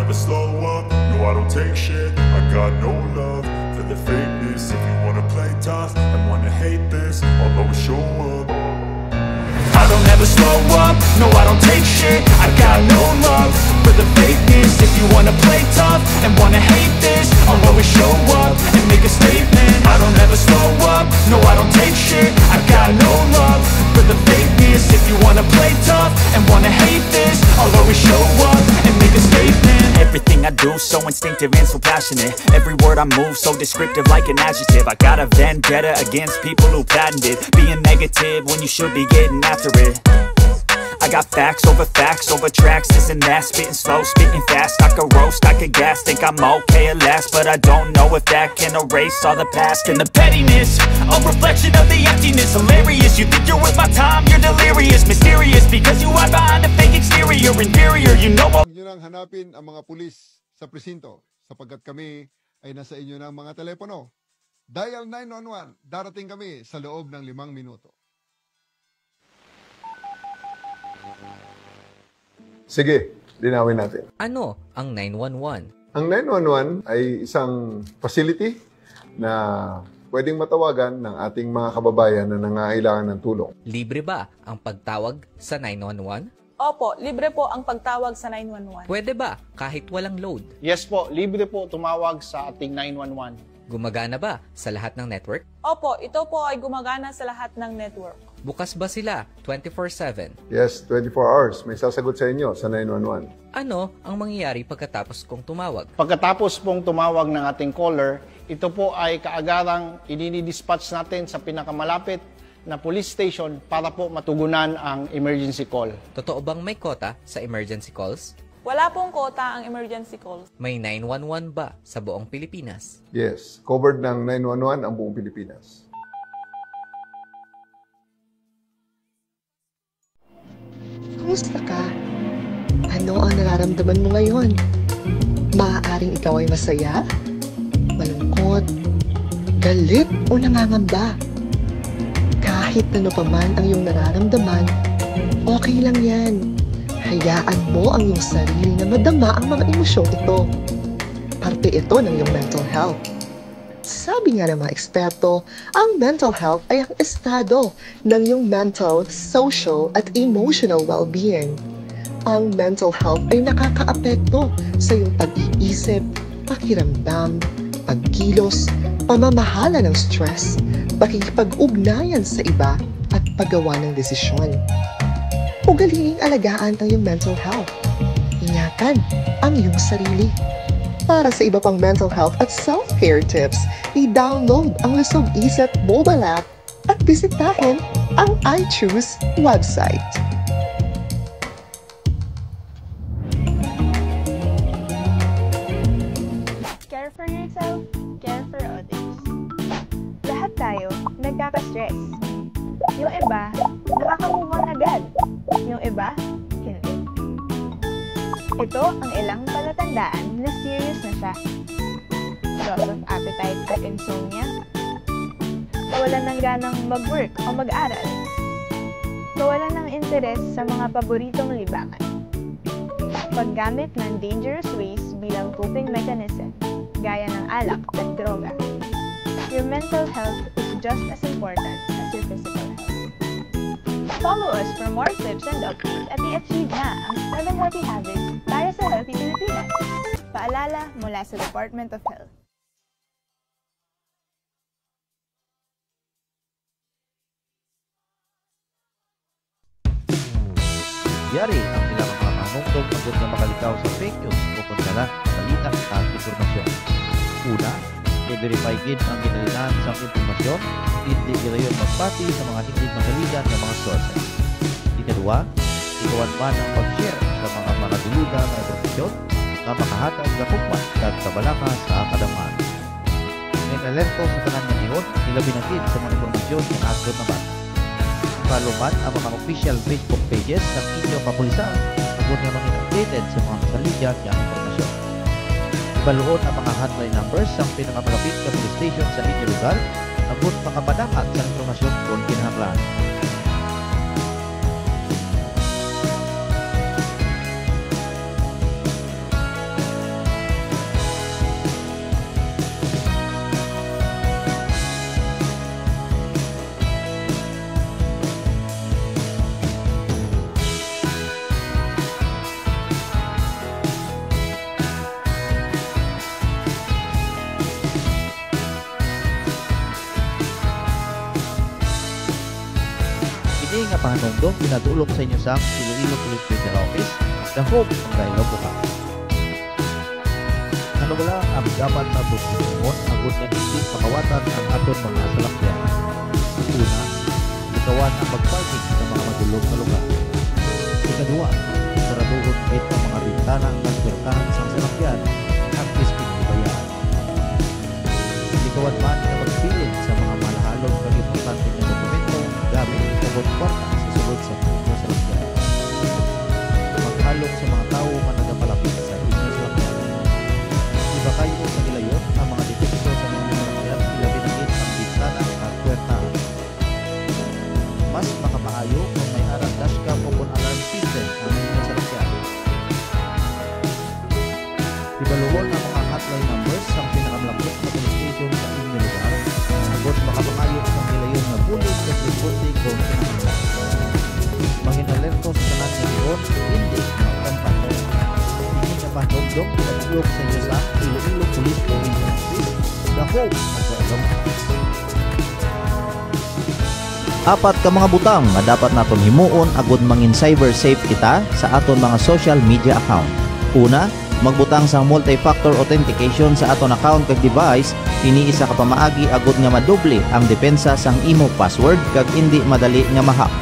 never slow up, no I don't take shit. I got no love for the fakeness. If you wanna play tough and wanna hate this, I'll always show up. I don't ever slow up, no I don't take shit. I got no love for the fakeness. If you wanna play tough and wanna hate this, I'll always show up and make a statement. I don't ever slow up, no I don't take shit. I got no love for the fakeness. If you wanna play tough and wanna hate this, I'll always show up and make a statement. Everything I do so instinctive and so passionate. Every word I move so descriptive like an adjective. I got a vendetta against people who patented being negative when you should be getting after it. I got facts over tracks, this and that. Spitting slow, spitting fast. I could roast, I could gas. Think I'm okay at last, but I don't know if that can erase all the past. And the pettiness, a reflection of the emptiness. Hilarious, you think you're worth my time, you're delirious. Mysterious, because you hide behind a fake exterior. Inferior, you know. Huwag nyo nang hanapin ang mga pulis sa presinto sapagkat kami ay nasa inyo ng mga telepono. Dial 911, darating kami sa loob ng 5 minuto. Sige, linawin natin. Ano ang 911? Ang 911 ay isang facility na pwedeng matawagan ng ating mga kababayan na nangangailangan ng tulong. Libre ba ang pagtawag sa 911? Opo, libre po ang pagtawag sa 911. Pwede ba kahit walang load? Yes po, libre po tumawag sa ating 911. Gumagana ba sa lahat ng network? Opo, ito po ay gumagana sa lahat ng network. Bukas ba sila 24/7? Yes, 24 hours. May sasagot sa inyo sa 911. Ano ang mangyayari pagkatapos kong tumawag? Pagkatapos pong tumawag ng ating caller, ito po ay kaagarang idinidispatch natin sa pinakamalapit na police station para po matugunan ang emergency call. Totoo bang may kota sa emergency calls? Wala pong kota ang emergency calls. May 911 ba sa buong Pilipinas? Yes, covered ng 911 ang buong Pilipinas. Kumusta ka? Ano ang nararamdaman mo ngayon? Maaaring ikaw ay masaya, malungkot, galit o nangangamba. Kahit ano pa man ang iyong nararamdaman, okay lang yan. Hayaan mo ang iyong sarili na madama ang mga emosyong ito. Parte ito ng iyong mental health. Sabi nga ng mga eksperto, ang mental health ay ang estado ng iyong mental, social at emotional well-being. Ang mental health ay nakakaapekto sa iyong pag-iisip, pakiramdam, pagkilos, pamamahala ng stress, pakikipag-ugnayan sa iba at paggawa ng desisyon. Ugaliing alagaan ang iyong mental health. Ingatan ang iyong sarili. Para sa iba pang mental health at self-care tips, i-download ang Lusog Isip mobile app at bisitahin ang iChoose website. Care for yourself, care for others. Lahat tayo nagkaka-stress. Yung iba, nakaka-move on agad. Yung iba, hindi. Ito ang ilang palatandaan na serious na siya. Loss of appetite at insomnia. Kawalan ng ganang mag-work o mag-aral. Kawalan ng interes sa mga paboritong libangan. Paggamit ng dangerous ways bilang coping mechanism, gaya ng alak at droga. Your mental health is just as important as your physical health. Follow us for more tips and updates at i-achieve na ang 7 healthy habits para sa healthy Pilipinas. Paalala mula sa Department of Health. Yari ang ilang mga manungtong pagod na makalikaw sa fake news o kontrala sa balita at informasyon. Una, i-verify gid ang ginalinan sa informasyon, hindi girayon magpati sa mga hindi magaligan ng mga sources. Ikadua, ikawan man ang pag-share sa mga duludan na informasyon na makahatag na kukwan at kabalaka sa akadaman. May nalento sa tanan ng iyon, ilabinagid sa mga informasyon ng ato naman. Follow man ang mga official Facebook pages ng inyong kapulisan kung nga mga updated sa mga saligan ng informasyon. Ibaluon ang mga hotline numbers sa pinakamalapit na police station sa inyong lugar agud makapadakat sa informasyon kung kinahanglan. Ini nga pahanungdong pinadulong sa inyo sa Iloilo Police Regional Office, the home ng Ilonggo Caps. Ano wala ang dapat na butingon agud na hindi pakawatan ang aton mga salakyan. Una, ikawan ang magparking sa mga madulog na lugar. Ikadua, saraduhon kahit ang mga bintana ng bertahan sa salakyan at pisking ibayaan. Ikawan man na magpilin sa mga malahalong kag importante na dokumento gamit o kwarta sa sulod sa mga salakyan. Maghalong sa mga tao na nagapalapit sa inyong salakyan. Iba kayo sa nilayon ang mga detektor sa mga salakyan ilabi na ang bintana at kwartaan. Mas makamaayo kung may arang dashcam o kung alarm system ang inyong salakyan. Ibaluhon ang mga hotline numbers sa pinakamalapit na police station sa inyong lugar agad makamaayo ang nilayon na bulit at reporting kung kinahanglan. Manginalerto sa tanan sa iyon, hindi magkampano. Hindi na pahnogdong pinatulog sa inyo sa Iloilo Police Regional Office, the home of the Ilonggo Caps. Apat ka mga butang nga dapat naton himuon agud mangin cyber safe kita sa aton mga social media account. Una, magbutang sa multi-factor authentication sa aton account kag device, iniisa ka pamaagi agud nga madoble ang depensa sang imo password kag hindi madali nga ma-hack.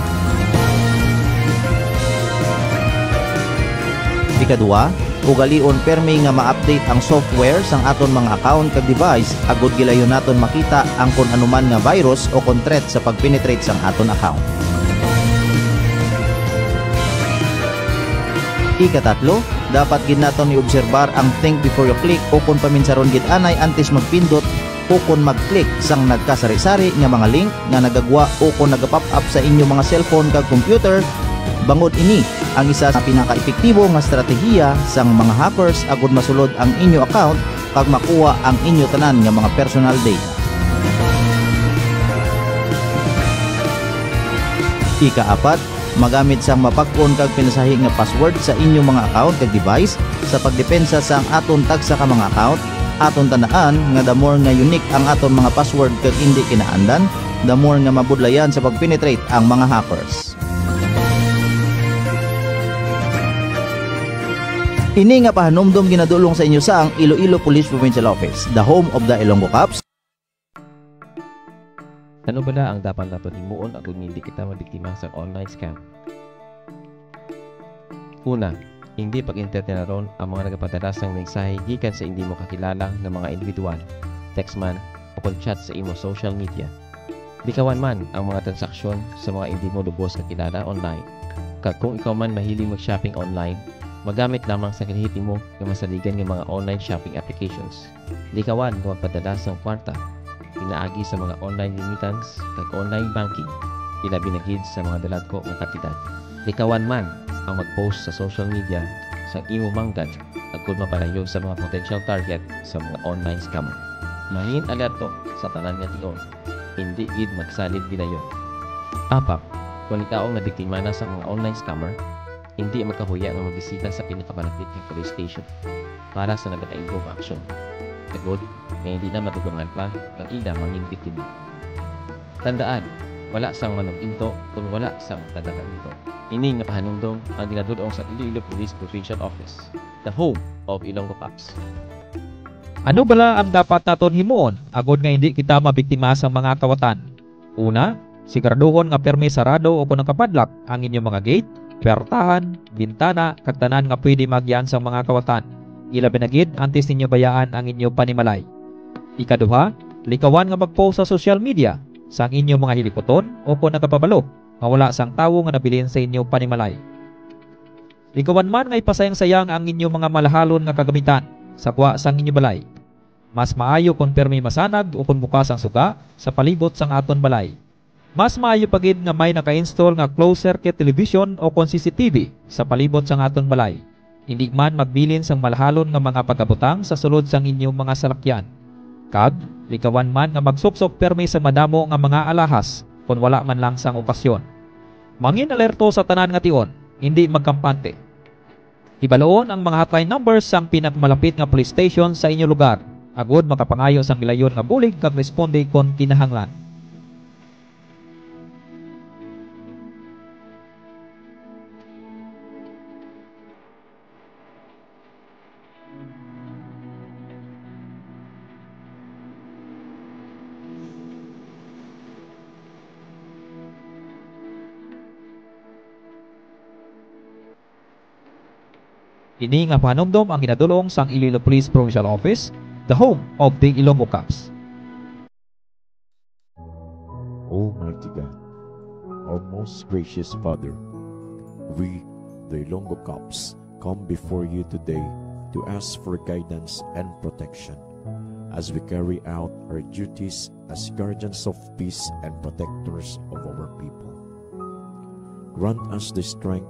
Ikadua, ugalion permi nga ma-update ang software sang aton mga account kag device agud gilayon naton makita ang kun anuman nga virus o kon threat sa pagpenetrate sang aton account. Ikatatlo, dapat gid naton iobserbar ang think before you click o kung paminsaron gid anay antes magpindot o kung mag-click sang nagkasari-sari nga mga link nga nagagwa o kung nagapop up sa inyo mga cellphone kag computer. Bangod ini ang isa sa pinaka-epektibo nga estratehiya sang mga hackers agud masulod ang inyo account kag makuha ang inyo tanan nga mga personal data. Ika-apat, magamit sang mapag-on kag pinasahi nga password sa inyong mga account kag device sa pagdepensa sa aton tagsa ka mga account. Aton tandaan nga the more nga unique ang aton mga password kag hindi kinaandan, the more nga mabudlayan sa pagpenetrate ang mga hackers. Ini nga pahanumdom ginadulong sa inyo sa ang Iloilo Police Provincial Office, the home of the Ilonggo Caps. Ano ba ang dapat natin himuon agud hindi kita mabiktima sa online scam? Una, hindi pag-entertain ron ang mga nagapadala sang mensahe gikan sa hindi mo kakilala ng mga individual, text man o kung chat sa imo social media. Likawan man ang mga transaksyon sa mga hindi mo lubos kakilala online. Kag kung ikaw man mahilig mag-shopping online, magamit lamang sa kinahiti mo ng masaligan ng mga online shopping applications. Likawan kung magpadala sang kwarta, pinaagi sa mga online remittance kag online banking, ilabi na gid sa mga daladko nga kantidad. Likawan man ang mag-post sa social media sa imo manggad agud mapalayo sa mga potential target sa mga online scammer. Mangin alerto sa tanan nga tion, hindi gid magsalid gidayon. Apat, kung ikaw nga biktima na sa mga online scammer, hindi magkahuya nga magbisita sa pinakamalapit ng police station para sa nagataingong aksyon. Tagod, nga hindi na matugungan pa ng ila manging biktima. Tandaan, wala sang manong-into kung wala sang tadakan-into. Ini nga pahanungdong ang ginadulong sa Iloilo Police Provincial Office, the home of Ilonggo Caps. Ano bala ang dapat naton himuon agud nga hindi kita mabiktima sa mga kawatan? Una, siguraduhon nga permi sarado o kung nakapadlock ang inyong mga gate, kwartahan, bintana, kag tanan nga pwede magyan sa mga kawatan. Ilabi na gid antes ninyo bayaan ang inyo panimalay. Ikaduha, likawan nga mag-post sa social media sa inyong mga hilipoton o kung nakapabalo nga wala sang tawo nga nabilin sa inyo panimalay. Likawan man nga ipasayang-sayang ang inyong mga malahalon nga kagamitan sa kuha sang inyo balay. Mas maayo kung permi masanag o kung bukas ang suga sa palibot sang aton balay. Mas maayo pagid nga may naka-install nga closed circuit television o kon CCTV sa palibot sang aton balay. Hindi man magbilin sang malahalon nga mga pagkabutang sa sulod sang inyong mga salakyan. Kag, likawan man nga magsuksok permi sa madamo nga mga alahas kung wala man lang sang okasyon. Mangin alerto sa tanan nga tion, hindi magkampante. Ibaloon ang mga hotline numbers sang pinakamalapit nga police station sa inyong lugar. Agud makapangayo sang gilayon nga bulig kag responde kon kinahanglan. Ini nga pahanumdom ang ginadulong sang Iloilo Police Provincial Office, the home of the Ilonggo Cups. Almighty God, our most gracious Father, we, the Ilonggo Cups, come before you today to ask for guidance and protection as we carry out our duties as guardians of peace and protectors of our people. Grant us the strength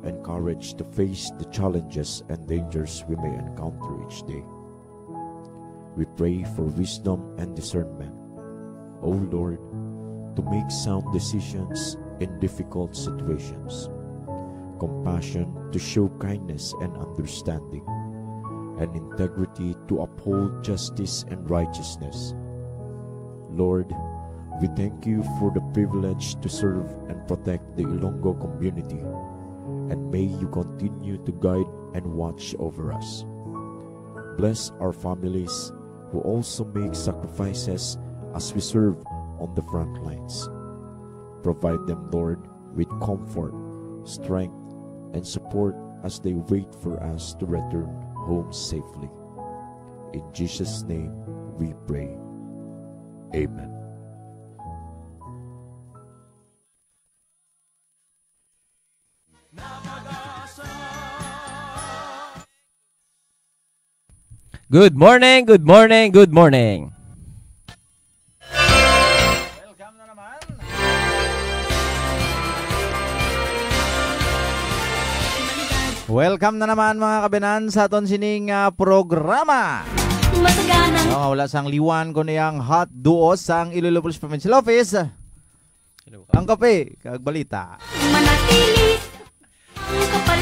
and courage to face the challenges and dangers we may encounter each day. We pray for wisdom and discernment, O Lord, to make sound decisions in difficult situations, compassion to show kindness and understanding, and integrity to uphold justice and righteousness. Lord, we thank you for the privilege to serve and protect the Ilonggo community, and may you continue to guide and watch over us. Bless our families who also make sacrifices as we serve on the front lines. Provide them, Lord, with comfort, strength, and support as they wait for us to return home safely. In Jesus' name we pray. Amen. Good morning, good morning, good morning. Welcome na naman mga kabinan sa aton sining programa. Wala sang liwan ko niyang hot duos sang Iloilo Police Provincial Office. Ang kape, kag balita.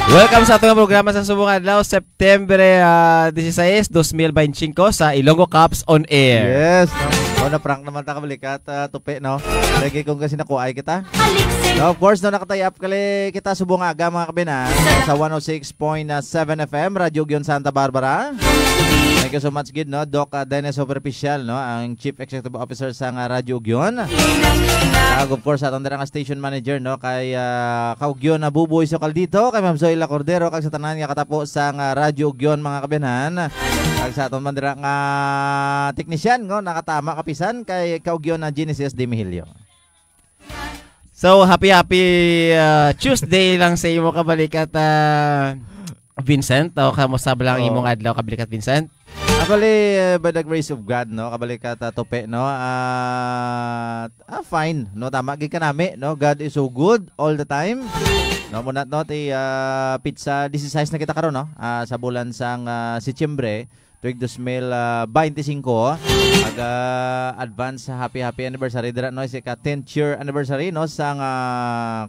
Welcome sa atong programa sa subong adlaw September 16, 2025 sa Ilonggo Cups on Air. Yes. Na prank naman ta kabalikat tupi no. Lagi kung kasi nakuay kita. No, of course no nakatayap kali kita subong aga mga kabinan sa 106.7 FM Radyo Ugyon Santa Barbara. Thank you so much gid no Doc Dennis Superficial no ang Chief Executive Officer sa Radyo Ugyon. Of course atong dira nga station manager no kay Kaugyon na Buboy Sokal dito kay Ma'am Zoila Cordero kag sa tanan nga katapo sa Radyo Ugyon mga kabinan. Kag sa aton man dira nga technician no nakatama kapisan kay Kaugyon na Genesis de Mihilio. So happy Tuesday lang sa imo kabalikat Vincent o kamusta ba lang imong adlaw kabalikat Vincent? Actually, by the grace of God, no, kabalikat tope, no, fine, no, tama gid kanami, no, God is so good all the time. No, muna no, pizza 16 na kita karon, no, sa bulan sang Setyembre, tuig 2025, advance happy anniversary dira no, sa 10th year anniversary no sang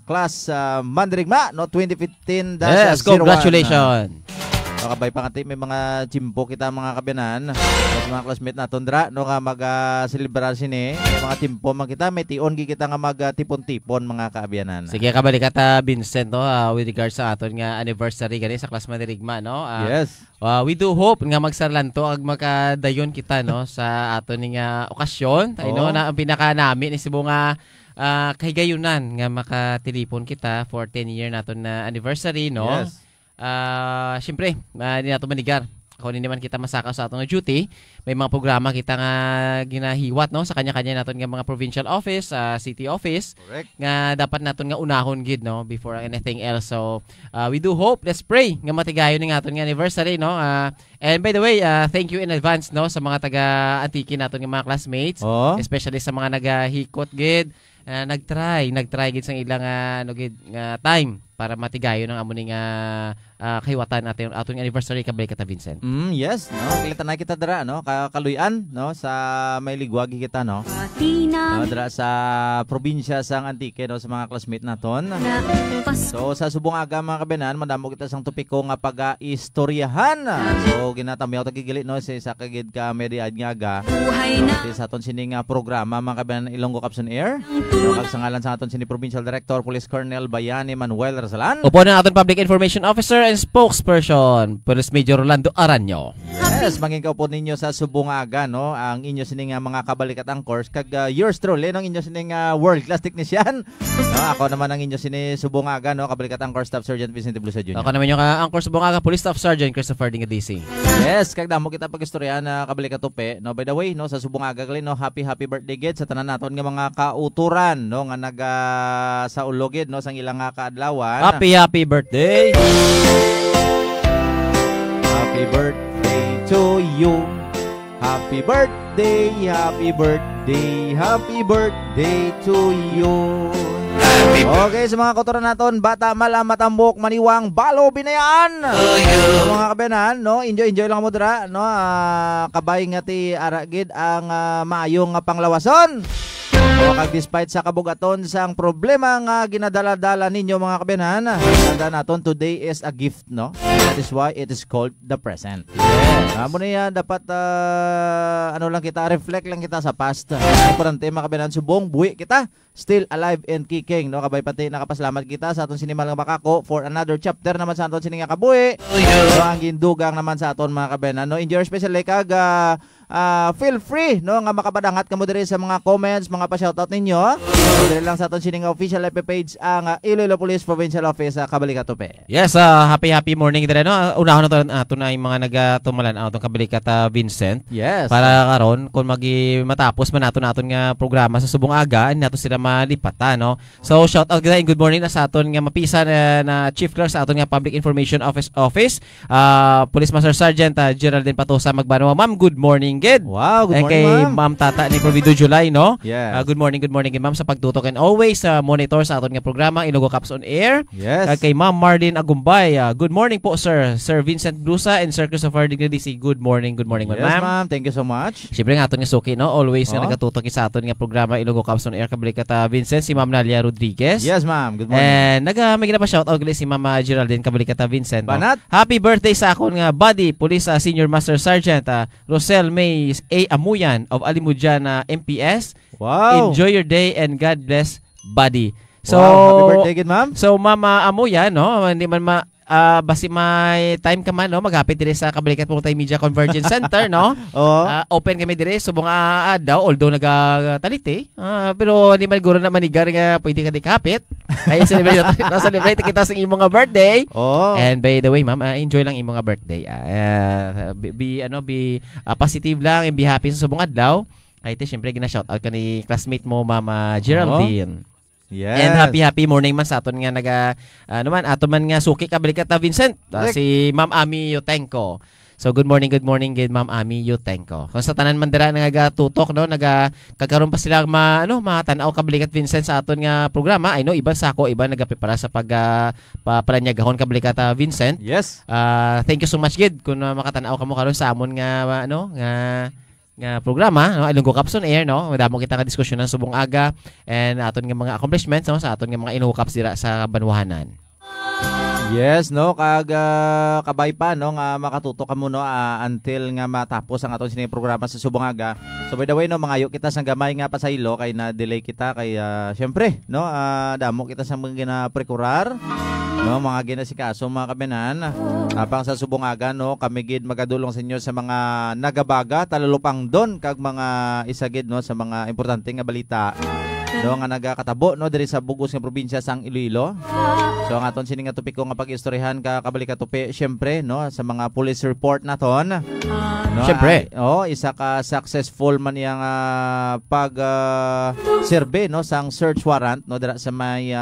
class Mandirigma, no, 2015-01. Yes, congratulations. Kabay pangati may mga chimpo kita mga kabinan sa mga classmate naton dra no nga mag-celebrar sini may mga timpo man kita may tion kita nga mag-tipon-tipon mga kaabianan. Sige kabalikat Vincent no with regards sa aton nga anniversary gani sa class Mandirigma no. Yes. We do hope nga magsarlanto ag makadayon kita no sa aton nga okasyon. Ay no na ang pinaka nami ni sibo nga kahigayunan nga makatelepon kita for 10 year naton na anniversary no. Yes. Siyempre, hindi nato manigar. Ako naman kita masaka sa atong duty. May mga programa kita nga ginahiwat no sa kanya-kanya naton nga mga provincial office, city office. Correct. Nga dapat naton nga unahon gid no before anything else. So, we do hope, let's pray nga matigayon ning aton nga anniversary no. And by the way, thank you in advance no sa mga taga-Antique naton nga mga classmates, especially sa mga nagahikot gid. Nagtry gid sang ilang time para matigayon ang amuning kahiwatan natin atong anniversary kabay kata Vincent. Yes, no. Kilita na kita dira no, kaluyan no sa may ligwagi kita no. No dira sa probinsya sang Antique no sa mga classmate naton. So sa subong aga mga kabinan, madamo kita sang topiko nga paga-istoryahan. So ginatamiyaw tagigili no sa kagid ka mediad nga aga. Sa aton sining programa mga kabinan Ilonggo Cups on Air. No, kag sa ngalan sa aton sini Provincial Director Police Colonel Bayani Manuel Rasalan. Upo na aton Public Information Officer and Spokesperson Police Major Rolando Aranyo. Yes, mangingkaw po ninyo sa Subungaga, no? Ang inyo sining mga kabalikat angkors kag yours truly no, inyo sining world class technician. No, ako naman ang inyo sini Subungaga, no, kabalikat angkor Staff Sergeant Vicente Blusa Jr. Ako naman yung Angkor Subungaga Police Staff Sergeant Christopher Dingadisi. Yes, kag damo kita pagistorya na kabalikat tupe, no. By the way, no, sa Subungaga gali, no, happy birthday gid sa tanan naton nga mga kauturan, no, nga naga sa ulogid, no, sang ilang kaadlawan. Happy birthday. Happy birthday to you. Happy birthday, happy birthday, happy birthday to you. Okay, sa mga kauturan naton, bata, mala, matambok, maniwang, balo, binayaan. So, mga kabenan, no, enjoy lang mo dira, no, kabay nga ti aragid ang maayong panglawason. O kag despite sa kabugaton sang problema nga ginadala-dala ninyo mga kabenan, tanda naton today is a gift, no? That is why it is called the present. Amo niya dapat ano lang kita, reflect lang kita sa past. Importante mga kabenan, subong buhi kita, still alive and kicking, no? Kabay pati nakapasalamat kita sa aton sinimal nga makako for another chapter naman sa aton sini nga kabuhi. So ang gindugang naman sa aton mga kabenan, no? Enjoy especially kag feel free, no, nga makapadangat kamo diri sa mga comments, mga pa-shoutout ninyo. Diri lang sa aton sining official FB page ang Iloilo Police Provincial Office sa Kabalikat Tupe. Yes, happy morning dire, no. Unahon na to na yung mga nagatumalan atong Kabalikat Vincent. Yes. Para karon kung matapos man naton nga programa sa Subungaga, nato sila malipata, no. So shoutout gid and good morning na sa aton nga mapisa na Chief Clerk sa aton nga Public Information Office, Police Master Sergeant Geraldine Patosa Magbano. Ma'am, good morning. Good. Wow, good morning, kay Ma'am Tata ni Provido July, no? Yes. Good morning Ma'am sa pagtutok and always monitor sa aton nga programa Iloilo Cops on Air. Yes. Kay Ma'am Marlene Agumbay. Good morning po, sir. Sir Vincent Blusa and Sir Christopher Dingadisi. Good morning, ma'am. Yes, ma'am. Thank you so much. Siyempre nga aton nga suki, no? Always nga nagatutok sa aton nga programa Iloilo Cops on Air Kabalikat Vincent, si Ma'am Nalia Rodriguez. Yes, ma'am. Good morning. And may gina pa shoutout gali si Ma'am Geraldine Kabalikat Vincent. Banat. No? Happy birthday sa akon nga buddy, Police Senior Master Sergeant Rosel May A. Amuyan of Alimujan MPS. Wow. Enjoy your day and God bless, buddy. So, wow, happy birthday again, ma'am. So, Mama Amuyan, no? Hindi man basi may time ka man, no? Maghapit dire sa Kabalikat Multimedia Convergence Center, no? Open kami dire subong daw, although nagatalite. Pero hindi man guro na manigar nga pwede ka dikapit. Ay celebrate kita sa imong nga birthday. And by the way, ma'am, enjoy lang imong nga birthday. Be positive lang and be happy sa subong adlaw. Kay syempre gina-shoutout ka ni classmate mo, Mama Geraldine. Yes. And happy morning man sa aton nga aton man nga suki Kabalikat Vincent, si Ma'am Ami Yutenko. So good morning gid Ma'am Ami Yutenko. Kung sa tanan man dira nagatutok, no, kagkaroon pa sila matanaw Kabalikat Vincent sa aton nga programa. I know iba sako, iba nagaprepara sa palanyagahon Kabalikat Vincent. Yes. Thank you so much gid kung makatanaw kamo karon sa amon nga nga programa, no, Iloilo Cops on Air, no. Madamo kita nga diskusyon ng subong aga and aton nga mga accomplishments, no, sa aton nga mga Iloilo Cops dira sa Banwahanan. Yes, no, kag kabay pa, no, nga makatutok ka mo, no, until nga matapos ang aton sining programa sa Subungaga. So by the way, no, mangayo kita sang gamay nga pasaylo kay na delay kita kay syempre, no, damo kita sa mga ginaprekurarar, no, mga ginasikaso mga kabenan. Apang sa Subungaga, no, kami gid magadulong sa inyo sa mga nagabaga talalupang don kag mga isagid, no, sa mga importante nga balita, no, nga nagakatabo, no, diri sa bugos nga probinsya sang Iloilo. So ang aton sining nga topiko nga pag-istoryahan Kabalikat Tupe, syempre, no, sa mga police report naton. No, syempre. Isa ka successful man yang survey, no, sang search warrant, no, dira sa may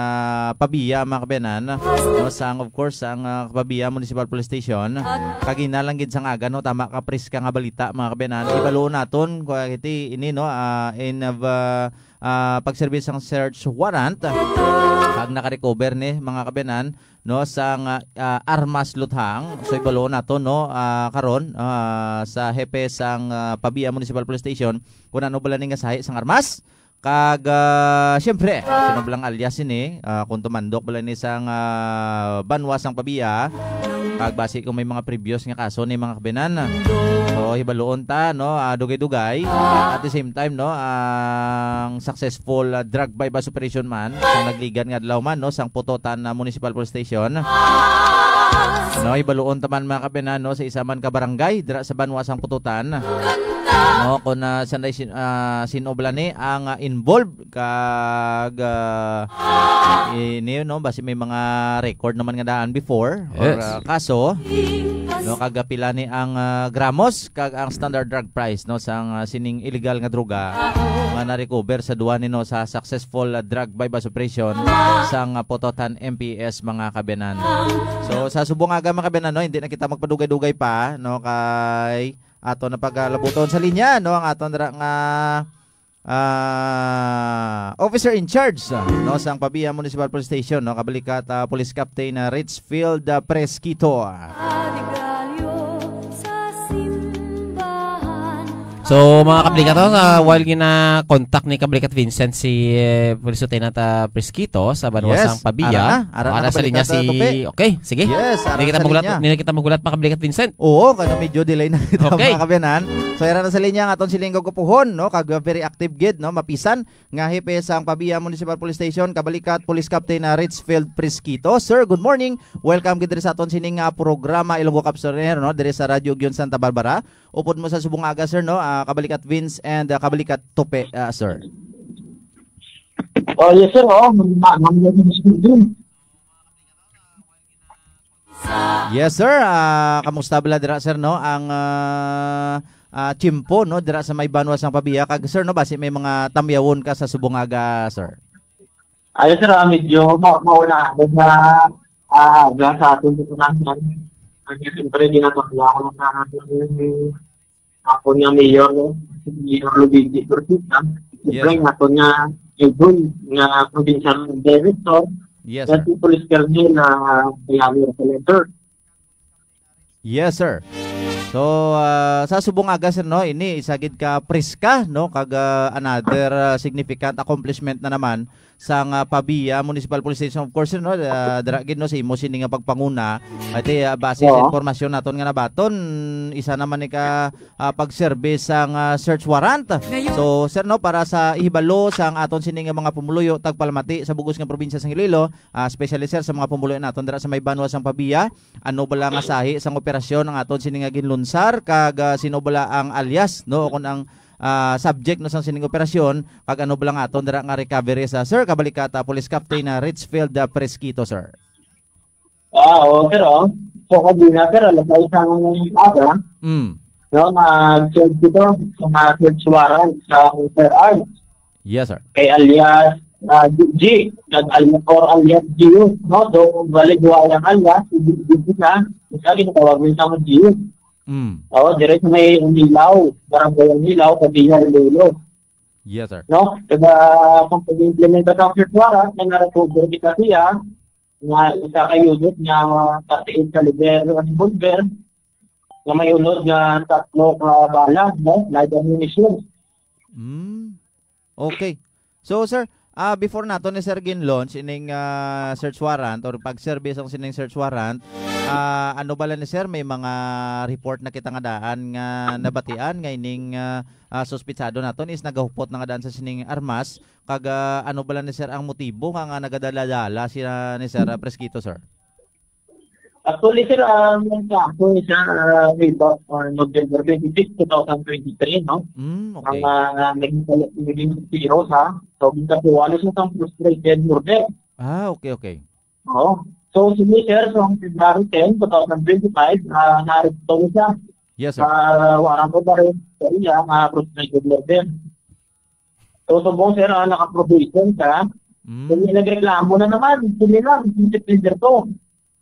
Pabia mga kabenan, no, sang of course sang Pabia Municipal Police Station. Kaginalang gid sang aga, no, tama ka pres ka nga balita mga kabenan. Ibalo naton ko iti ini, no, pag-service ang search warrant kag naka-recover ni mga kabenan, no, sang armas luthang. So ibalo nato, no, karon sa hepe sang Pabia Municipal Police Station kun ano bala nga sahi sang armas kag syempre sino blang alias ini kung tumandok bala ni sang banwa sang Pabia Kag base kung may mga previous nga kaso ni mga kabinan. So hibaluon ta no, dugay-dugay. At the same time no, ang successful drug bypass operation man sang nagligan nga adlaw man no sang Putotan Municipal Police Station. No, ibaluon taman mga kabinan no sa isa man ka barangay dira sa Banwa sang Pututan. No, kung sanay sinoblani ang involved kag ini no basi may mga record naman nga daan before or kaso no kag pila ni ang gramos kag ang standard drug price no sang sining illegal nga droga nga na-recover sa duwa ni no sa successful drug bypass operation sang Putotan MPS mga kabinan. So sa subong aga mga kabinan no hindi na kita magpadugay-dugay pa no kay ato na paglabuton sa linya no ang aton dira nga officer in charge no sang Pabia Municipal Police Station no kabalikat Police Captain Richfield Presquito. So mga kablikat, while gina-contact ni Kablikat Vincent si Police Lieutenant Presquito sa Banwasang Pabia, ara sa linya si okay, sige. Yes, Hindi kita magulat mga Kablikat Vincent. Oo, kano medyo delay na kita Okay. mga kabiyanan. So ara na sa linya nga aton silinggo kupuhon no kag very active gid no mapisan nga hepe sang Pabia Municipal Police Station kabalikat Police Captain Richfield Presquito. Sir, good morning. Welcome gid sa aton sining programa Ilonggo Kapsoner no dire sa Radyo Gyon Santa Barbara. Upod mo sa subong aga sir no, kabalikat Vince and kabalikat Tope sir. Oh yes sir, Yes sir, kamusta bala dira sir no ang chimpo no dira sa may Banwa sang Pabia kag sir no basi may mga tamyawon ka sa subong aga sir. Ayos sir, medyo mauna na sa atin dito namin. Siyempre, ginatapla ako ako niya mayor, Mayor Lubigi Turquita. Siyempre, ako niya Edun, nga provincial director. Yes, sir. At police colonel na Yamir Senator. Yes, sir. So, sa subong aga sir no, ini isagid ka priska no kag another significant accomplishment na naman sang Pabia Municipal Police Station of course sir no dira gid no sa imo sini nga pagpanguna ati base sa impormasyon naton nga nabaton isa naman ni ka pag-service sang search warrant. So sir no para sa ihibalo sang aton sini nga mga pumuluyo tagpalamati sa bugos nga probinsya sang Iloilo, especially sir sa mga pumuluyo naton dira sa may Banwa sang Pabia, ano bala nga sahi sang operasyon ng aton sini nga ginlunsar kag sino bala ang alias no kun ang subject no sang sining operasyon kag ano bala nga aton dira nga recovery sa sir kabalikat Police Captain Richfield Presquito sir. Okay so kadina pero labay sa aga. No nag-check dito sa search warrant sa Sir Arts. Yes sir. Kay alias G alias G no do balik wala alias dito na kasi tawagin sa G. Diretso may Unilaw, barangay Unilaw, Pabia, Iloilo. Yes, sir. No? Kaya kung pag-implement ang search warrant, may na-recover kita siya, na isa ka unit nga 38 caliber revolver, na may unod nga 3 ka bala, no? Light ammunition. Okay. So, sir, before nato ni Sir Gin-launch ining search warrant or pag-service ang sining search warrant, ano bala ni sir may mga report na kita nga daan nga nabatian nga ining suspitsado naton is nagahupot na nga daan sa sining armas kag ano bala ni sir ang motibo nga nagadala-dala siya ni Sir Presquito sir? Actually sir, ang kaso is November 26, 2023 no? Okay. Ang naging zero sa so bintapuan siya sa frustrated murder. Okay. Oo. So, si Sir, from February 10, 2025, narito siya. Yes, sir. Warang ko ba rin sa iya, frustrated murder. So, subong sir, naka-probation siya. Kung nagreklamo na naman, sila lang, defender to.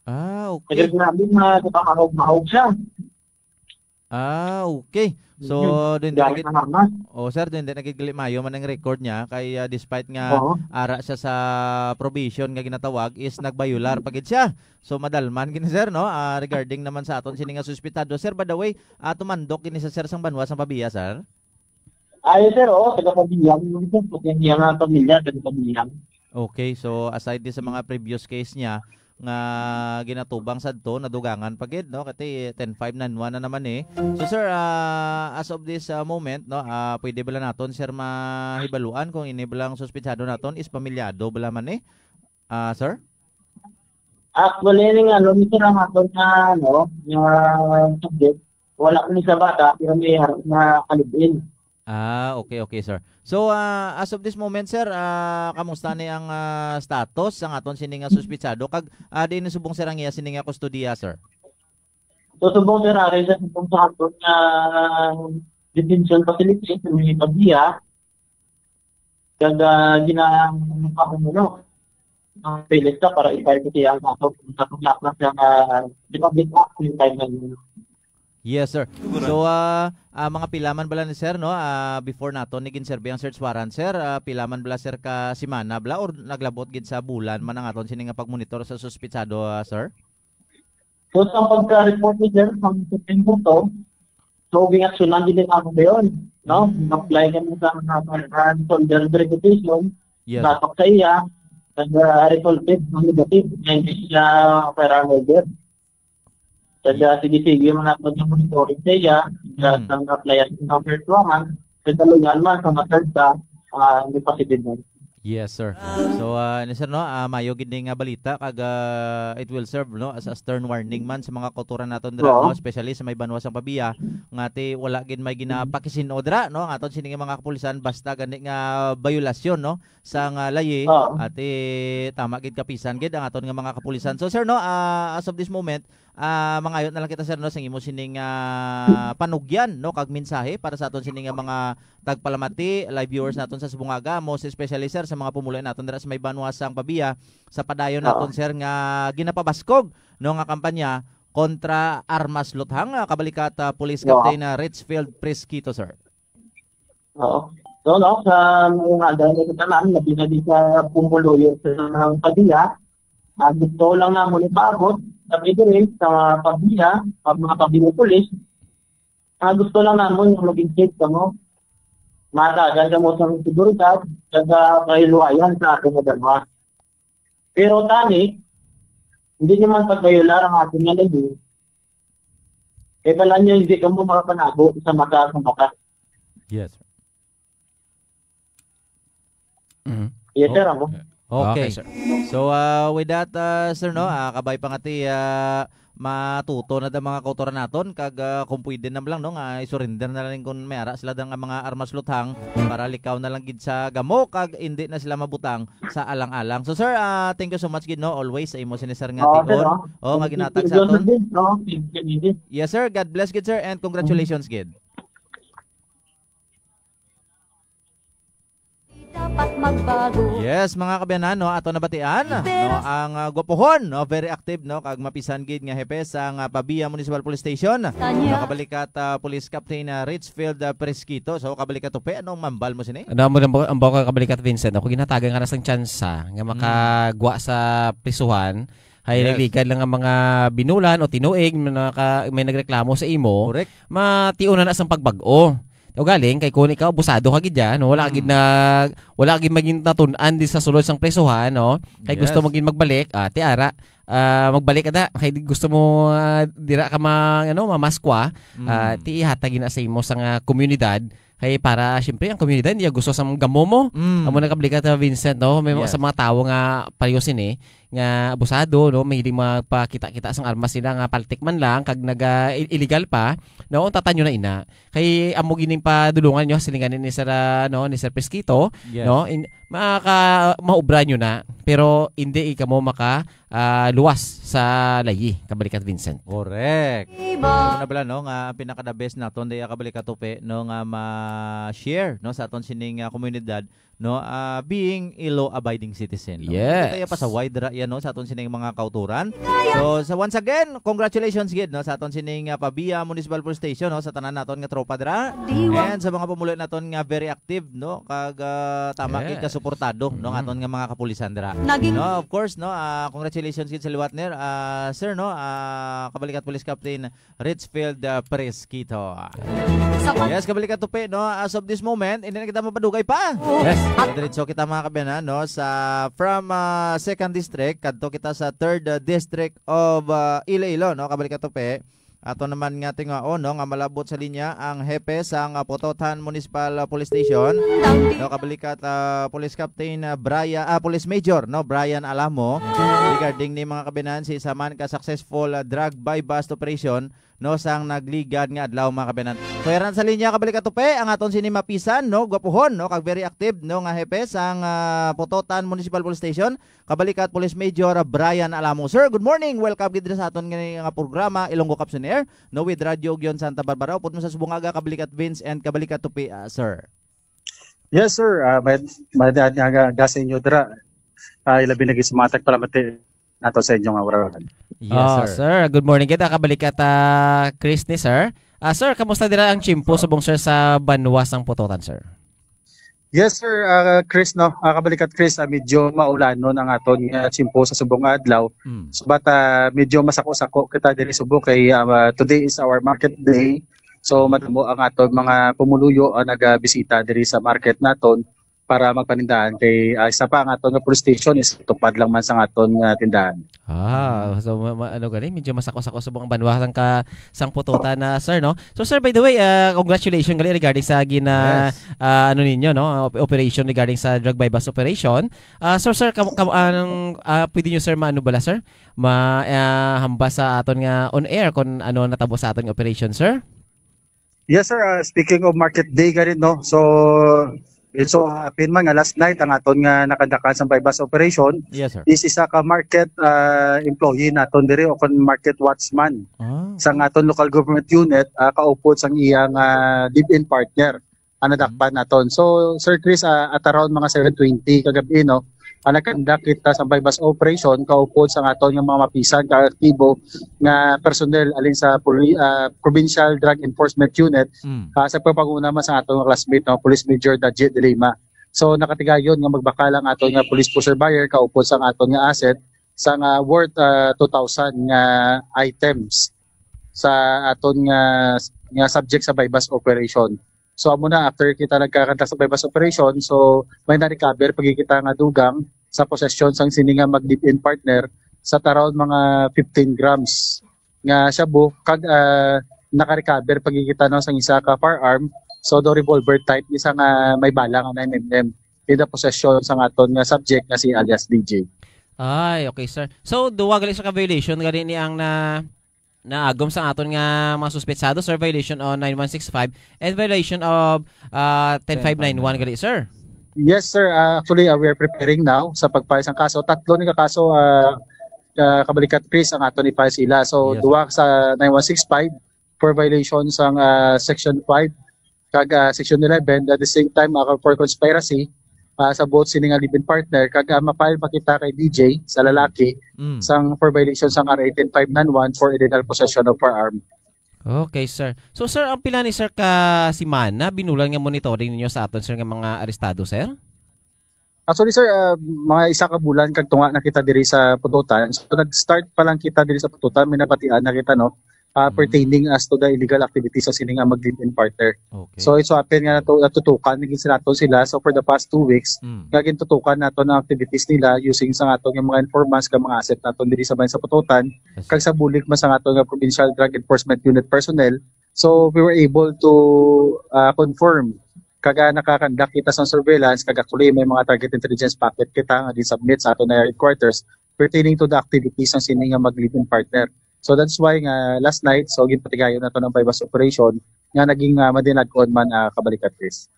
Okay. Nagreklamo na nakakahog-mahog siya. Okay. So, din sir, din nagigilimayo man ang record niya kay despite nga ara siya sa probation nga ginatawag is nagbayular pagid siya. So madalman gini sir no regarding naman sa aton sini nga suspitado. Sir, by the way, tumandok kini sa sir sang Banwa sang Pabia sir? Ay sir, taga Pabia, yung nga pamilya taga Pabia. Okay, so aside din sa mga previous case niya, nga ginatubang sadto nadugangan pagid no kati 10-5-9-1 na naman eh. So sir, as of this moment no, pwede bala naton sir mahibaluan kung ini balang suspetsado naton is pamilyado bala man eh. Sir? Actually, nito lang ato na, yung subject, wala ko ni sa bata, pero may harap na kalibin. Okay sir. So as of this moment sir, kamusta ni ang status ang aton sining suspetsado kag di ni subong sir ang iya sining kustodiya sir? So subong sir ari sa subong sa aton na detention facility sa mga pagdiya kag ginamukha ang pilit ka para i-file ko siya ang kaso sa paglakas ng Republic Act yung time na yun. Yes sir. So mga pilaman bala ni sir no, before naton ni ginserbe ang search warrant sir, pilaman bala sir ka simana bala or naglabot gid sa bulan man ang aton sini nga pagmonitor sa suspetsado sir? So sa pagka-report ni sir sa September to, so gingaksyonan din ako ba yun, no? Apply ka sa soldier reputation, dapat sa iya, resulted ng negative, hindi siya parameter. Sada sige man natin yung monitoring sa iya, sa apply at ng first warrant, sa talungan man sa matarta, hindi positive mo. Yes sir. So ni sir no, mayo gid nga balita kag it will serve no as a stern warning man sa mga kauturan naton dira no, especially sa may banwas ang pabiya ngati wala gid may ginapakisin-o dira no ang aton sining mga kapulisan basta gani nga violasyon no sa layi at tama gid kapisan gid ang aton nga mga kapulisan. So sir no, as of this moment mangayot na lang kita sir no sa imo sining panugyan no kag mensahe para sa aton sining mga tagpalamati live viewers naton sa Subungaga, most especially sir sa mga pumuloy naton dira sa may banwasang pabiya sa padayon naton sir nga ginapabaskog no nga kampanya kontra armas luthang kabalikat Police Captain Richfield Presquito sir. So no sa mga dahil kita naman labi na di sa pumuloy sa pabiya, gusto lang na muli paabot sabi dire sa pabiya, mga pabiya police, gusto lang namon yung maging safe mo. Matagal ka mo sa seguridad, kailuayan sa ating madalwa. Pero tani, hindi naman pagbayular ang ating nalagay. Pala niya hindi ka mo makapanago sa mata sa mata. Yes. Yes sir, ako. Okay sir. So with that sir no, kabay pangati matuto na da mga kautoran naton kag kung pwede na lang no nga isurrender na lang kung mayara sila dang mga armas luthang para likaw na lang gid sa gamo kag hindi na sila mabutang sa alang-alang. So sir, thank you so much gid no always sa imo sini sir nga tion nga ginatag sa aton. Yes sir, God bless gid sir and congratulations gid. Dapat magbago. Yes, mga kabayanan, no, ato nabatian no, ang gwapohon, no, very active no, kag mapisan gid nga hepe sa Pabiya Municipal Police Station. No, kabalikat Police Captain Richfield Presquito. So kabalikat tupe anong mambal mo sini? Ano mo ang bawka kabalikat Vincent. Ako ginatagan nga sang tsansa nga makagwa sa prisuhan. Hay nagligan lang ang mga binulan o tinuig may nagreklamo sa imo. Correct. Matiunan na sang pagbag-o. O galing kay kun ikaw busado ka gid yan, no? Wala gid maging natun-an di sa sulod sang presuhan, no? Kay gusto mo gid magbalik, tiara magbalik kada kay gusto mo dira ka mamaskwa, ti ihatag na sa imo sang komunidad kay para syempre ang komunidad niya gusto sa gamo mo. Amo nakabalik ka Vincent, no? May sa mga tawo nga payosin nga abusado, no, mahilig magpakita-kita sang armas sila nga paltik man lang kag illegal pa, no, tatanyo na ina kay amo gining padulungan nyo silinganin ni Sir ni Sir Presquito, no, maubra nyo na pero hindi ika mo luwas sa layi kabalikat Vincent. Correct. Na bala no nga pinaka the best naton day kabalikat tupe no nga ma-share no sa aton sining komunidad no, being a law-abiding citizen. No? Yes. Kaya pa sa wide yan no sa aton sining mga kauturan. So once again, congratulations gid no sa aton sining Pabiya Municipal Police Station no sa tanan naton nga tropa dira. And sa mga pumuloy naton nga very active no kag tama gid ka suportado no aton nga mga kapulisan dira. No, of course no, congratulations congratulations kid sa liwatner. Sir no, kabalikat Police Captain Richfield Presquito. Yes, kabalikat tupi no, as of this moment, hindi na kita mapadugay pa. Yes. Diretso kita mga kabiyanan no sa from 2nd district kadto kita sa 3rd district of Iloilo no, kabalikat tupi. Ato naman nga tingaon no nga malabot sa linya ang hepe sang Pototan Municipal Police Station. No kabalikat Police Captain Police Major no Brian Alamo regarding ni mga kabinan si saman ka successful drug by bust operation no sang nagligad nga adlaw mga kabinan. So yaran sa linya kabalikat tupe ang aton sini mapisan no gwapuhon no kag very active no nga hepe sang Pototan Municipal Police Station kabalikat Police Major Brian Alamo. Sir, good morning. Welcome gid sa aton nga programa Ilonggo Caps on Air no with Radio Ogyon Santa Barbara upod mo sa Subungaga kabalikat Vince and kabalikat tupi sir. Yes sir, may gasa inyo dira. Ilabi lagi sumatak para mati nato sa inyong awarawan. Yes, sir. Good morning kita. Kabalik at Chris ni sir. Sir, kamusta dira ang chimpo subong sir sa Banwas ang Pototan, sir? Yes, sir. Chris, no? Kabalik at Chris, medyo maulan no ang aton chimpo sa subong adlaw. So, but medyo masako-sako kita diri subong kay today is our market day. So, madamo ang aton mga pumuluyo nagbisita diri sa market naton para magpanindahan kay isa pa ang aton nga police station is tupad lang man sa aton tindahan. So ano gani medyo masako-sako sa buong Banwas ang sang Pototan na sir no. So sir, by the way, congratulations gali regarding sa ano ninyo no, operation regarding sa drug by bust operation. So sir, pwede niyo sir maano bala sir? Hamba sa aton nga on air kung ano natabo sa aton nga operation sir? Yes sir, speaking of market day gani no. So happen man nga last night ang aton nga nakadakan sa bypass operation. Yes sir. This is a market employee naton diri o kon market watchman. Sa aton local government unit kaupod sang iyang live-in partner ang nadakpan naton. So Sir Chris, at around mga 7:20 kagabi no, nagkandak kita sa bypass operation kaupod sa aton nga mga mapisan ka-aktibo nga personnel alin sa Provincial Drug Enforcement Unit sa pagpanguna man sa aton classmate no, Police Major Dajit de Lima. So nakatigayon nga magbakalang aton nga police pusher buyer kaupod sa aton nga asset sa worth 2,000 nga items sa aton nga subject sa bypass operation. So amo na after kita nagkakanta sa bypass operation, so may na-recover pag kita nga dugang sa possession sang sini nga mag-live-in partner sa around mga 15 grams nga shabu kag naka-recover pag kita no sang isa ka firearm, so do revolver type isa nga may bala nga 9mm in the possession sang aton nga subject nga si alias DJ. Ay, okay sir. So duwa gali sa ka-violation gali ni ang naagom sa aton nga mga suspetsado sir, violation on 9165 and violation of 10591 gali sir. Yes sir, actually we are preparing now sa pagpayas ng kaso. Tatlo ni kaso kabalikat Chris ang aton ipayas sila. So yes, duwa sa 9165 for violation sang section 5 kag section 11 at the same time for conspiracy sa both sini nga live-in partner kag mapile makita kay DJ sa lalaki sang for violation sang RA 10591 for illegal possession of firearm. Okay sir. So sir, ang pila ni sir ka si Mana binulan nga monitoring ninyo sa aton sir nga mga arestado sir? Actually sir, mga isa ka bulan kag tunga na kita diri sa Pototan. So nag-start pa lang kita diri sa Pototan, may napatian na kita no. Pertaining as to the illegal activities sa sini nga mag-live-in partner. Okay. So it's happen nga natutukan naging sila. So for the past 2 weeks, naging tutukan nato ng activities nila using sa ato nga mga informants ka mga asset nato diri sa bayan sa Pototan, kag sa bulik mas sa ato nga Provincial Drug Enforcement Unit personnel. So we were able to confirm kaga nakakandak kita sa surveillance kag actually may mga target intelligence packet kita nga di-submit sa ato na headquarters pertaining to the activities ng sini nga mag-live-in partner. So that's why nga last night so ginpatigayon nato ng bypass operation nga naging madinag-on man kabalikat Chris.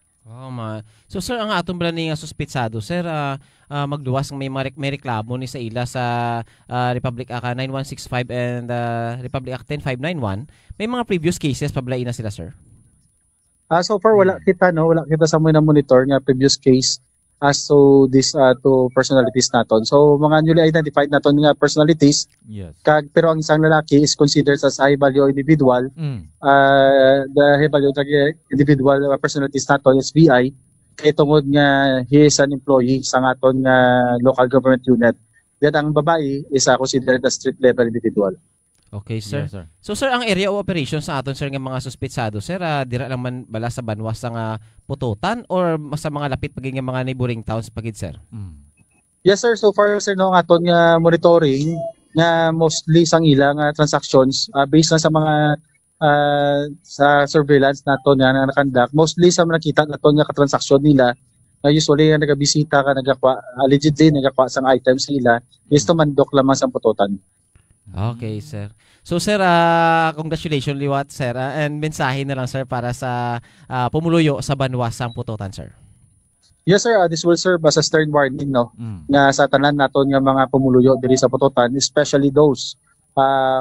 So sir, ang atong bala ni nga suspetsado sir magduwas ng may reklamo ni sa ila sa Republic Act 9165 and Republic Act 10591. May mga previous cases pablain na sila sir? So far wala kita sa mga monitor nga previous case as to this to personalities naton. So mga newly identified naton nga personalities. Yes. Pero ang isang lalaki is considered as high value individual. The high value individual personalities naton is VI kay tungod nga he is an employee sa aton nga local government unit. Then ang babae is considered a street level individual. Okay, sir. Yes, sir. So, sir, ang area of operations sa aton, sir, ng mga suspitsado, sir, dira lang man bala sa banwas nga pututan or sa mga lapit paging nga mga neighboring towns pagid, sir? Yes, sir. So far, sir, no, ang aton nga monitoring nga mostly sang ilang transactions based na sa mga sa surveillance naton nga nakandak, mostly sa nakita naton nga katransaksyon nila usually nga nagabisita ka allegedly nagakwa sang items nila is to mandok lamang sa pututan. Okay, sir. So, sir, congratulations liwat, sir. And mensahe na lang, sir, para sa pumuluyo sa banwasang pututan, sir. Yes, sir. This will serve as a stern warning, no? Nga sa tanan naton nga mga pumuluyo diri sa pututan, especially those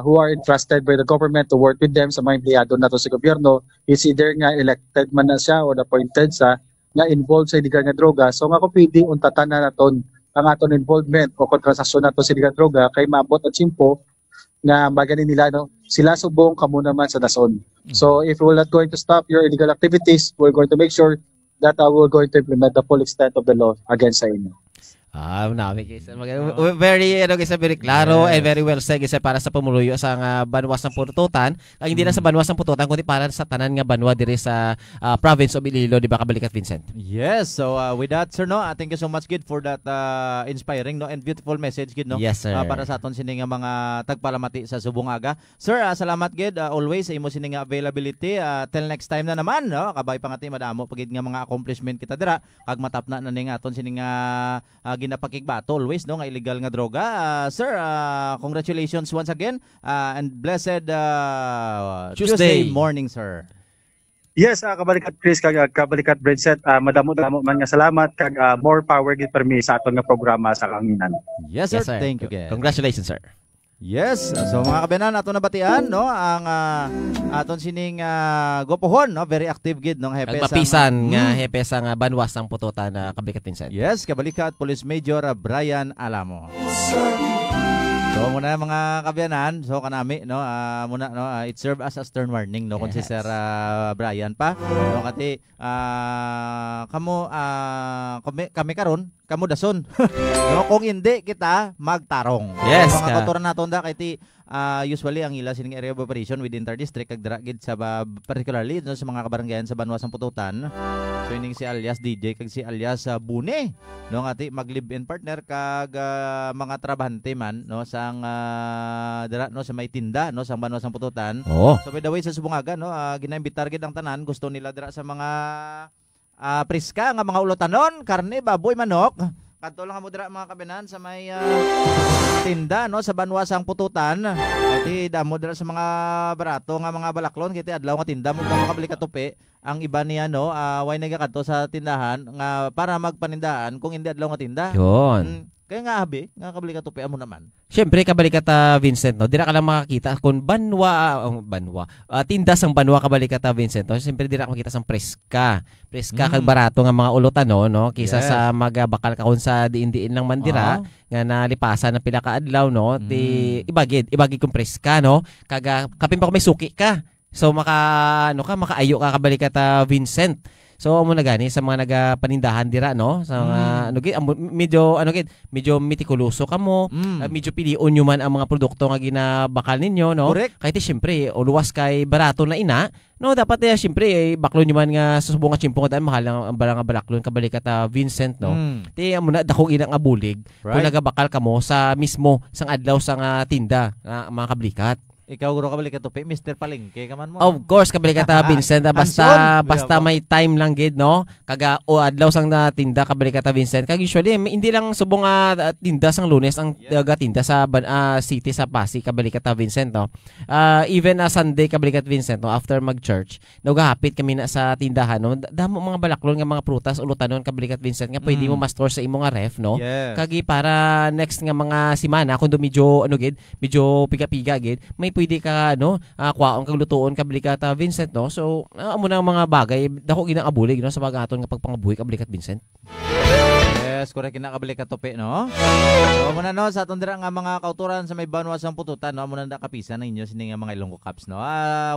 who are entrusted by the government to work with them sa mga empleyado nato sa gobyerno. It's either nga elected man na siya or appointed sa nga involved sa illegal nga droga. So nga kung pwede untatan na naton ang aton involvement o transaksyon nato sa illegal droga kay maabot at simpo nga maganin nila, no? Sila subong kamo naman sa dason. So if we're not going to stop your illegal activities, we're going to make sure that we're going to implement the full extent of the law against sa inyo. Namin kaysa very very klaro and very well said kaysa para sa pumuluyo sa banwas ng pututan. Hindi lang sa banwas ng pututan kundi para sa tanan nga banwa diri sa province of Iloilo, di ba, Kabalikat Vincent? Yes, so with that, sir, no, thank you so much, Gid, for that inspiring, no, and beautiful message, Gid, no? Yes, sir. Para sa aton sini nga mga tagpalamati sa Subong Aga. Sir, salamat, Gid, always sa imo sini nga availability. Till next time na naman, no? Kabay pangati madamo pagid nga mga accomplishment kita dira kag matapna na ning aton sini nga ginapakigbato always, no, nga illegal nga droga. Sir, congratulations once again and blessed Tuesday morning, sir. Yes, Kabalikat Chris kag Kabalikat Vincent, madamo-damo man nga salamat kag more power gid permi sa aton nga programa sa kanginan. Yes, sir. Thank you, again. Congratulations, sir. Yes, so mga kabenan, ato nabatian, no, ang aton sining gopohon, no, very active, Gid, no, hepe mapisan nga hepe sa nga banwas ang pututan na Kabalikat Vincent. Yes, Kabalikat Police Major Brian Alamo. So muna mga kabiyanan, so kanami, no, muna, no, it serve as a stern warning, no, kung si Sir Brian pa, no, kati kami karon kamo dason. No, kung hindi kita magtarong. Yes, mga kautoran naton da kay usually ang ila sining area of operation within our district kag dira gid sa particularly no, sa mga kabaranggayan sa banwas ng pututan. So ining si alias DJ kag si alias Bune, no, ngati mag-live-in partner kag mga trabahante man, no, sang dira, no, sa may tinda, no, sa banwas ng pututan. So by the way sa Subungaga, no, ginaimbitar gid ang tanan, gusto nila dira sa mga priska nga mga ulotanon, karne, baboy, manok. Kadto lang mo dira mga kabinan sa may tinda, no, sa banwasang pututan. Kati damo dira sa mga barato nga mga balaklon kiti adlaw nga tinda mo makabili ka tupi. Ang iba niya, no, way nagakadto sa tindahan nga para magpanindaan kung hindi adlaw nga tinda. Yun. Kaya nga abi, nga kabali ka tupi mo naman. Siyempre, Kabalikat Vincent, no, dira ka lang makakita kung tinda sang banwa Kabalikat Vincent, no, siyempre dira ka makita sang preska kag barato nga mga ulutan, no, kisa sa magabakal ka kun sa diin-diin lang mandira nga nalipasan ng pila ka adlaw, no, ibagid kung preska, no, kag kapin pa kung may suki ka. So makaayo ka Kabalikat Vincent. So amo na gani sa mga nagapanindahan dira, no, sa mga medyo mitikuloso kamo, medyo pilion nyo man ang mga produkto nga ginabakal ninyo, no. Kahit siyempre luwas kay barato na ina, no, dapat siyempre baklon nyo man nga sa subong nga chimpo nga mahal ang barang nga balaklon Kabalikat Vincent, no. Ti amo na dakong ina nga bulig kung nagabakal kamo sa mismo sang adlaw sang tinda mga Kabalikat. Ikaw guro Kabalikat tupi, Mr. Palengke ka man mo. Of course, Kabalikat Vincent, basta may time lang gid, no. Kaga adlaw sang tinda Kabalikat Vincent. Kag usually hindi lang subong tinda sang Lunes ang tinda sa city sa Pasig Kabalikat Vincent, no. Even Sunday Kabalikat Vincent, no, after mag-church, nagahapit kami na sa tindahan, no. Damo mga balaklon nga mga prutas ulutanon Kabalikat Vincent nga pwede mo ma-store sa imo nga ref, no. Kagi para next nga mga semana kung medyo medyo piga-piga gid, may pwede ka, no, kwaon kag lutuon Kabalikat Vincent, no. So amo na mga bagay dako ginang abulig, no, sa pag-aton nga pagpangabuhi Kabalikat Vincent. Yes, correct na Kabalikat tupi, no. So muna, no, sa aton dira nga mga kauturan sa may banwasang pututan, no, muna na kapisan ninyo sini nga mga Ilonggo Cups, no.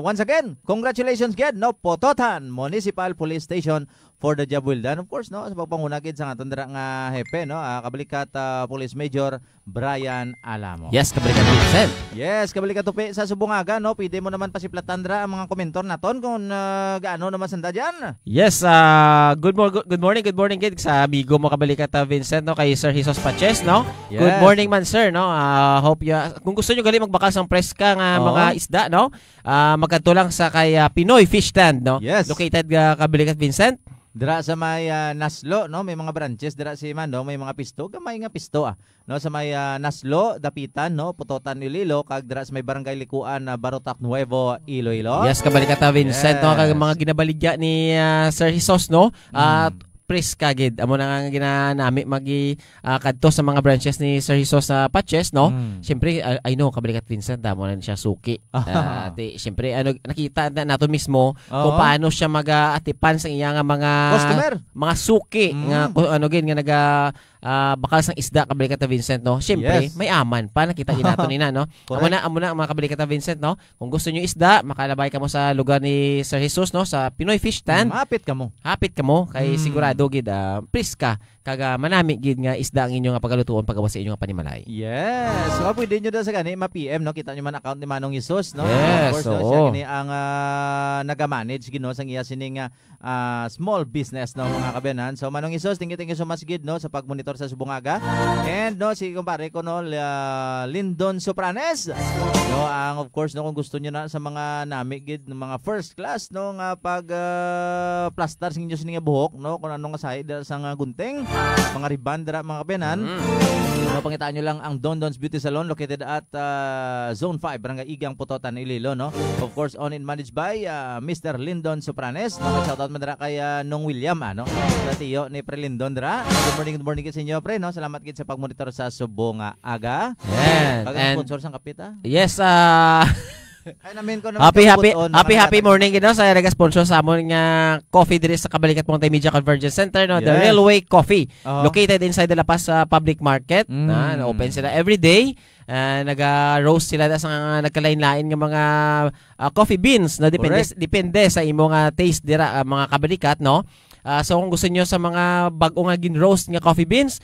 Once again, congratulations, Ged, no, Pututan Municipal Police Station for the job well done. Of course, no, sa pagpangunagid sa aton dira nga hepe, no, kabalikat Police Major Brian Alamo. Yes, kabalikat Vincent. Yes, kabalikat tupi sa Subungaga, no. Pwede mo naman pasiplatan dra ang mga komentor naton kung gaano naman sanda diyan. Yes, good morning kid sa amigo mo kabalikat Vincent, no, kay Sir Jesus Paches, no. Yes. Good morning man sir, no. Hope kung gusto niyo gali magbakal sang preska nga mga isda, no. Magkadto lang sa kay Pinoy Fish Stand, no. Yes. Located kabalikat Vincent. Dira sa may Naslo, no, may mga branches dira si Mando, may mga pisto, gamay nga pisto no, sa may Naslo, Dapitan, no, Putotan, Iloilo, kag dira sa may barangay Likuan, Barotac Nuevo, Iloilo. Yes, kabalikat Vincent, no, kag mga ginabaligya ni Sir Jesus, no. Press kagid amo na nga ginanami magi kadto sa mga branches ni Sir Jesus sa Patches, no. Siyempre I know kabalikat Vincent damo na siya suki. Siyempre nakita na nato mismo kung paano siya mag-atipan sa iya nga mga customer, mga suki nga nga naga bakal sang isda kabalikat Vincent, no. Siyempre may aman pa nakita ginato nina, no. Amo na mga kabalikat Vincent, no. Kung gusto niyo isda makalabay kamo sa lugar ni Sir Jesus, no, sa Pinoy Fish Stand. Hapit kamo kay sigurado gid please ka kaga manami gid nga isda ang inyo nga pagalutuon pagawas sa inyo nga panimalay. Yes. So pwede nyo daw sa gani ma-PM, no, kita nyo man account ni Manong Jesus, no. Yes, of course, no, siya gini ang naga-manage gino sang iya sining small business, no, mga kabenan. So Manong Jesus, thank you so much gid, no, sa pagmonitor sa Subungaga. And no, si kumpare ko, no, Lindon Sopranes, no, ang of course, no, kung gusto niyo na sa mga nami gid ng mga first class, no, nga pag plaster sing inyo sining buhok, no, kung anong asay sa gunting, mga ribbon dira mga kabenan. No, pangitaan nyo lang ang Don Don's Beauty Salon located at Zone 5, Barangay Igang, Putotan, Iloilo, no. Of course, owned and managed by Mr. Lindon Sopranes. No, shoutout mo dira kay Nong William, no, sa tiyo ni Pre Lindon dira. Good morning sa inyo, Pre, no. Salamat gid sa pagmonitor sa Subungaga. Yes. And sponsor sang kapit, Yes, happy morning gid, no, sa nag-sponsor sa amon nga coffee diri sa kabalikat Multimedia Convergence Center, no. The Railway Coffee, located inside the La Paz Public Market. Na open sila every day. Naga-roast sila sa nagkalain-lain nga mga coffee beans, no, depende sa imong taste dira mga kabalikat, no. So kung gusto niyo sa mga bag-o nga gin-roast nga coffee beans,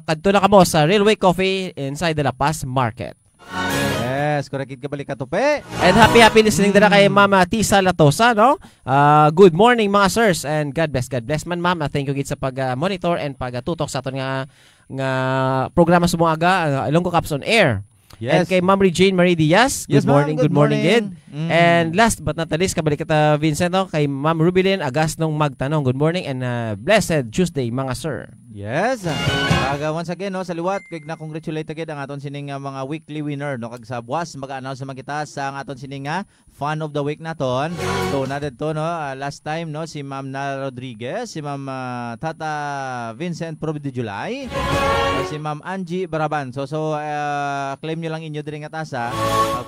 kadto na kamo sa Railway Coffee inside the La Paz Market. Yes, correct ka balik katupe. And happy listening dira kay Mama Tisa Latosa, no. Good morning mga sirs and God bless man ma'am. Thank you gid sa pag-monitor and pag-tutok sa aton nga programa sa Subungaga, Ilonggo Caps on Air. Yes. And kay Ma'am Regine Marie Diaz, good morning gid. And last but not least, kabalik kita Vincent, no, kay Ma'am Rubilin Agasnong Magtanong, good morning and blessed Tuesday mga sir. Yes. Once again, no, sa liwat kay na-congratulate agad ang aton sining mga weekly winner, no, kag sa buwas mag-announce naman kita sa ang aton sining fan of the week naton. So na dito, no, last time, no, si Ma'am Nara Rodriguez, si Ma'am Tata Vincent Probe de July, si Ma'am Angie Baraban. So claim nyo lang inyo diri nga tasa.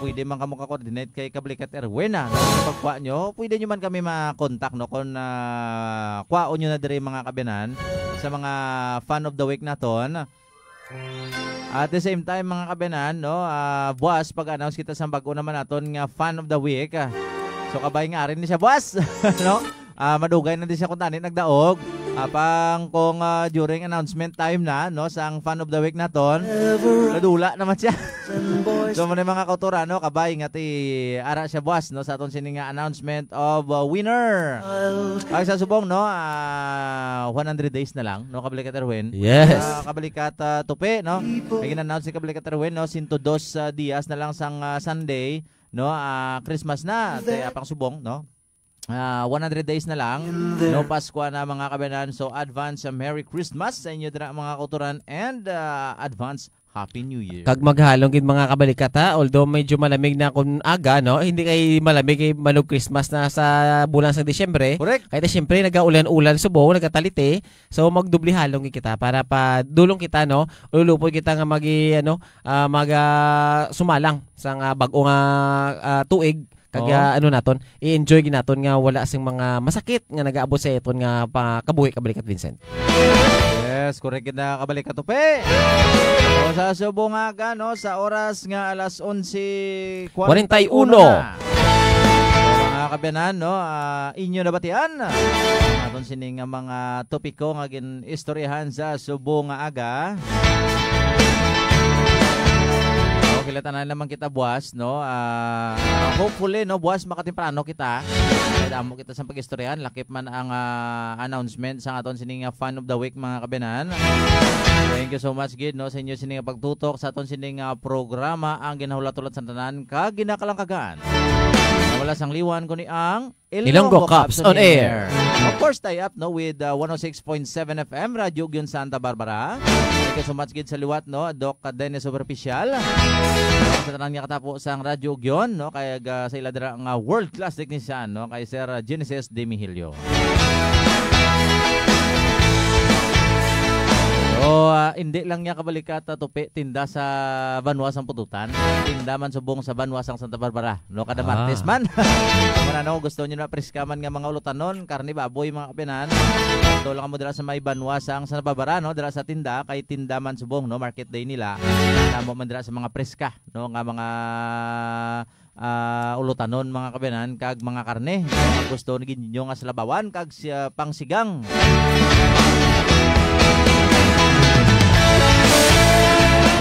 Pwede man kamo ka-coordinate kay Kablikat Erwena, no, sa pagkuha nyo. Pwede nyo man kami ma-contact, no, kung kuhaon nyo na diri mga kabenan sa mga fan of the week naton. At the same time mga kabenan, no, buwas pag-announce kita sa bago naman naton nga fan of the week. So kabay nga rin ni siya buwas, no. Madugay na din siya kung tani nagdaog. Pang kung during announcement time na, no, sang fan of the week naton, nadula naman siya. So muna mga kautura, no, kabay nga ti ara siya buwas, no, sa aton sining announcement of winner. Ay sa subong, no, 100 days na lang, no, Kabalikat Erwin. Yes. Kabalikat Tupi, no. May gin-announce si Kabalikat Erwin, no, 102 dias na lang sang Sunday, no, Christmas na, pang subong, no. 100 days na lang, no, Pasko na mga kabenan. So advance Merry Christmas sa inyo dira mga kauturan and advance Happy New Year. Kag maghalong gid mga kabalikat, although medyo malamig na kun aga, no, hindi kay malamig kay manog Christmas na sa bulan sa Disyembre. Kaya siyempre nagaulan-ulan subong, nagatalite. So magdubli halong kita para pa dulong kita, no, ulupod kita nga sumalang sa bag-o nga tuig. Kag naton, i-enjoy ginaton nga wala sing mga masakit nga nagaabot sa iton nga kabuhi Kabalikat Vincent. Yes, correct na Kabalikat Tupi. So sa Subungaga, no, sa oras nga alas 11:41. So, mga mga kabiyanan, no, inyo na batian. Aton sining mga topiko nga gin-istoryahan sa Subo nga aga. Kilatan na naman kita buwas, no. Hopefully, no, buwas makatimprano kita. Damo kita sa pag-istoryahan, lakip man ang announcement sa aton sining fan of the week mga kabiyanan. Thank you so much gid, no, sa inyo sining pagtutok sa aton sining programa ang ginahulat-ulat sa tanan kag ginakalangkagan. Wala sang liwan ko ni ang Ilonggo Cups on air. Of course, tie up, no, with 106.7 FM Radio Ugyon Santa Barbara. Thank you so much gid sa liwat, no, Doc Dennis Superficial. Sa tanang niya katapo sang Radio Ugyon, no, kay sa iladra ang world class technician, no, kay Sir Genesis De Mihilio. So, hindi lang niya kabalikat tupi tinda sa Banwasang Pututan. Tinda man subong sa Banwasang Santa Barbara. No, kada Martes man. Kung ano, gusto niyo na preskaman nga mga ulutanon, karne baboy mga kapinan. Ito lang mo dira sa may Banwasang Santa Barbara, no, dira sa tinda, kay tinda man subong, no, market day nila. Tamo man dira sa mga preska, no, nga mga ulutanon mga kabinan kag mga karne. Gusto ni ginyo nga sa labawan kag pangsigang.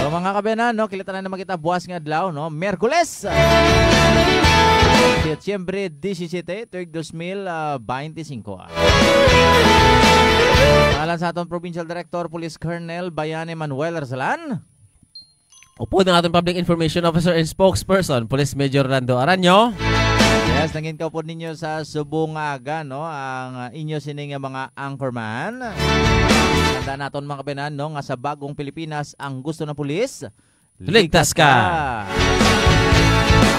So, mga kabiyanan, no, kilatan na naman kita buwas nga adlaw, no, Miyerkules, Disyembre 17, 2025. Pangalan sa aton Provincial Director, Police Colonel Bayane Manuel Arsalan. Upo ng ating Public Information Officer and Spokesperson, Police Major Rando Aranyo. Yes, nangin ka po ninyo sa Subo nga aga, no, ang inyo sining mga anchorman. Tanda naton mga kabinan, no, nga sa bagong Pilipinas ang gusto ng pulis, ligtas ka.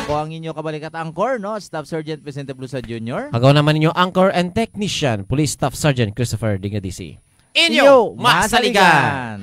Ako ang inyo kabalikat anchor, no, Staff Sergeant Vicente Blusa Jr. Agaw naman ninyo anchor and technician, Police Staff Sergeant Christopher Dingadisi. Inyo masaligan.